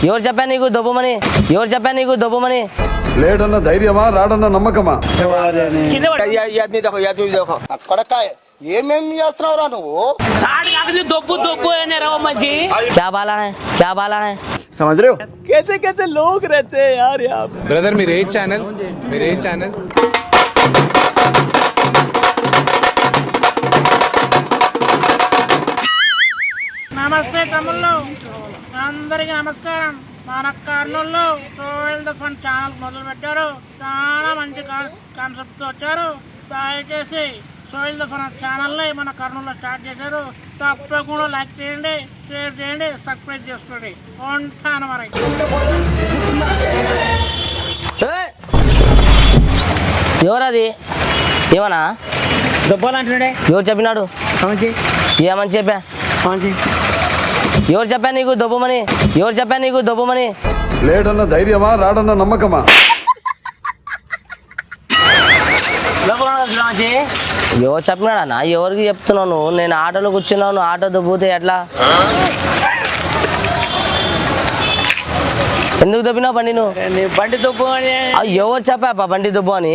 ఎవరు చెప్పా నీకు దొబ్బమని? ఎవరు చెప్పా నీకు దొబ్బమని? లేడన్న ధైర్యమా రాడన్న నమ్మకమా? ఏమేమి చేస్తున్నావురా నువ్వు? దొబ్బు దొబ్బు क्या बाला है, क्या बाला है? समझ रहे हो? कैसे कैसे लोग रहते हैं यार यहाँ पे। ब्रदर मेरे चैनल నమస్తే తమ్ముళ్ళు, అందరికీ నమస్కారం. మన కర్నూలులో సోయిల్ ద ఫన్ ఛానల్ మొదలు పెట్టారు. చాలా మంచి కాన్సెప్ట్ తో వచ్చారు. దయచేసి సోయిల్ ద ఫన్ ఛానల్ని మన కర్నూలులో స్టార్ట్ చేశారు. తప్పకుండా లైక్ చేయండి, షేర్ చేయండి, సబ్స్క్రైబ్ చేసుకోండి. ఉంటాను మరి. ఎవరది? ఏమన్నా దొబ్బాలంటున్నాడే ఎవరు చెప్పినాడు? ఏమని చెప్పా? ఎవరు చెప్పా నీకు దొబ్బమని? ఎవరు చెప్పా నీకు దొబ్బమని? లేడన్న ధైర్యమా రాడన్న నమ్మకమా? ఎవరు చెప్పినాడన్నా? ఎవరికి చెప్తున్నాను? నేను ఆటోలో కూర్చున్నాను, ఆటో దొబ్బితే ఎట్లా? ఎందుకు దొబ్బినావు బండి నువ్వు? బండి దొబ్బు అని ఎవరు చెప్పా బండి దొబ్బు అని?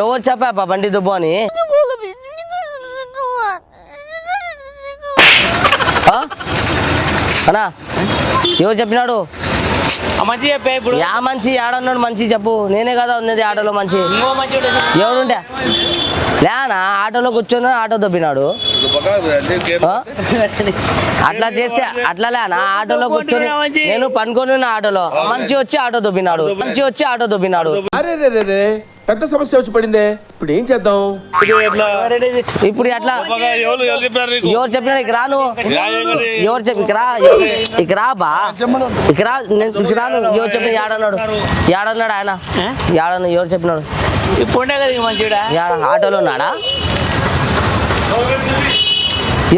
ఎవరు చెప్పా బండి దొబ్బు అని? అన్నా ఎవరు చెప్పినాడు? మంచి చెప్పా. ఇప్పుడు యా మంచి ఆడన్నాడు? మంచి చెప్పు. నేనే కదా ఉన్నది ఆటోలో మంచి. ఇంకో మంచి ఎవరుంటే లేనా? ఆటోలో కూర్చొని ఆటో దొబ్బినాడు. అట్లా చేస్తే అట్లా లేనా? ఆటోలో కూర్చొని నేను పనుకొని ఆటోలో మంచి వచ్చి ఆటో దొబ్బినాడు. అరే రే రే రే పెద్ద సమస్య వచ్చి పడిందే. ఇప్పుడు ఏం చేద్దాం? ఇప్పుడు ఎట్లా? ఎవరు చెప్పినాడు? ఇక రాను. ఎవరు చెప్పి ఇక రా బా, ఇక రాను. ఎవరు చెప్పిన? ఏడన్నాడు ఆయన? ఏడన్నా? ఎవరు చెప్పినాడు? ఇప్పుడు కదా మంచిడా ఆటోలో ఉన్నాడా?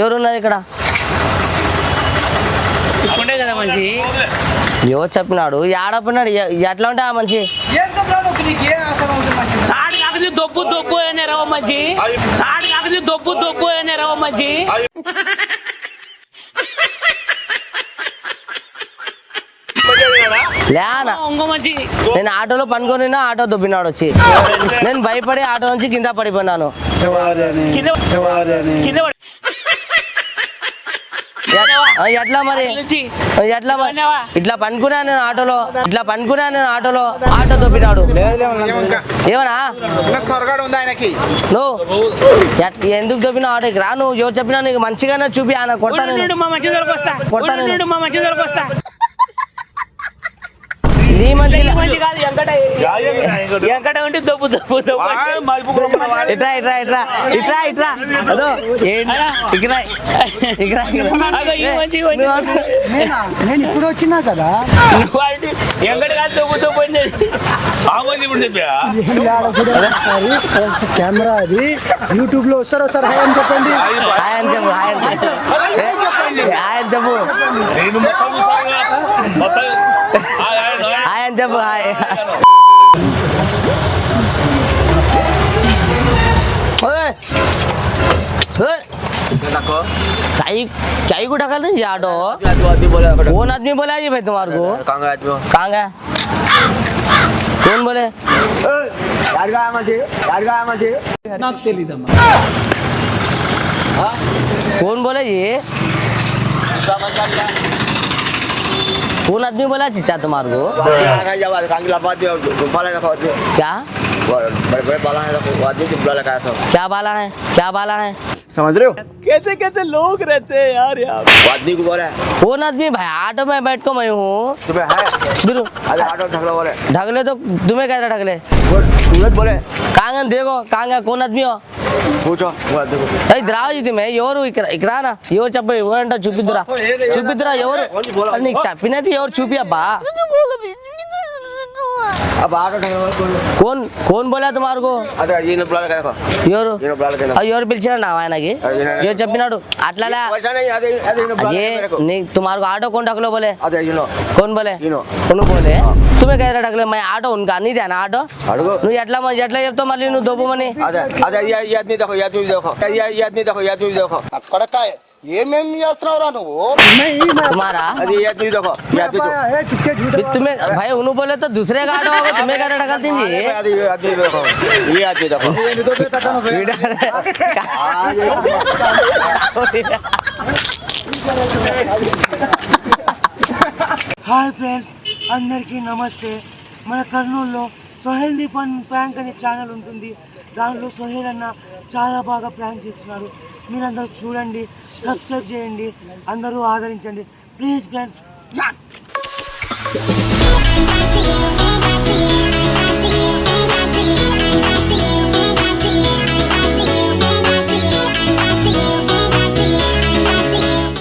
ఎవరున్నది ఇక్కడ? ఇప్పుడే కదా మంచి. ఎవరు చెప్పినాడు? ఏడపడినాడు? ఎట్లా ఉంటా మంచి? దొబ్బు దొబ్బు అనే రవ మంచి. దొబ్బు దొబ్బు అనే రవ మంచి. లేనా? ఇంకో మంచి. నేను ఆటోలో పనుకొని ఆటో దొబ్బినాడు వచ్చి. నేను భయపడి ఆటో నుంచి కింద పడిపోయినాను. కింద ఎట్లా మరి? ఎట్లా మరి? ఇట్లా పనుకున్నా నేను ఆటోలో ఆటో దొబ్బినాడు. ఏమన్నా నువ్వు ఎందుకు దొబ్బినా ఆటోకి రా. నువ్వు ఎవరు చెప్పినా నీకు మంచిగానే చూపి ఆయన కొడతాను. నీ మంచి వెంకట ఉంటే దొబ్బు దొబ్బు ఇట్రా అదో నేను ఇప్పుడు వచ్చినా కదా. వెంకట కాదు దొబ్బు దొబ్బు కెమెరా అది యూట్యూబ్ లో వస్తారు. ఒకసారి హాయ్ అని చెప్పండి. హాయ్ అని చెప్పు. चाय को ढकल नहीं आटो? कौन आदमी बोला जी भाई तुम्हारे को? कहाँ गया? कौन बोले? कौन बोले ये? कौन आदमी बोला चिच्चा तुम्हारे को? क्या? क्या बाला है? समझ रहे हो? कैसे कैसे लोग रहते हैं यार यहाँ पे। आदमी को बोले कौन आदमी भाई? आटो में बैठ को मैं हूँ। आटो ढकलो बोले ढकले तो तुम्हें कैसे ढकले? बोले कहाँ देखो कहाँ कौन आदमी हो? पूछो ఇద్దరు రాజు మే ఎవరు ఇక్కడ రానా? ఎవరు చెప్ప ఎవరంట? చూపిద్దురా ఎవరు? నీకు చెప్పినది ఎవరు? చూపి అబ్బా. अब आटो कौन कौन बोला तुम्हारे को? ఎవరు ఎవరు పిలిచినా ఆయనకి? ఎవరు చెప్పినాడు? అట్లా तुम्हारे को आटो कौन ढकलो बोले? कौन बोले? बोले तुम्हें कैसे ढकले? मैं आटो उनका नहीं था ना आटो. నువ్వు ఎట్లా చెప్తావు మళ్ళీ నువ్వు దొబ్బమని? देखो ఏమేమి చేస్తున్నావురా నువ్వు? तुम्हारा అది ये आदमी देखो ये आदमी तो फिर तुम्हें भाई उन्होंने बोले तो दूसरे गाड़ो होगा तुम्हें क्या डका देंगे ये आदमी देखो ये आदमी देखो హాయ్ ఫ్రెండ్స్, అందరికీ నమస్తే. మన కర్నూలులో సోహెల్ ది ఫన్ ప్రాంక్ అనే ఛానల్ ఉంటుంది. దానిలో సోహెల్ అన్న చాలా బాగా ప్రాంక్ చేస్తున్నాడు. మీరందరూ చూడండి, సబ్స్క్రైబ్ చేయండి, అందరూ ఆదరించండి ప్లీజ్ ఫ్రెండ్స్.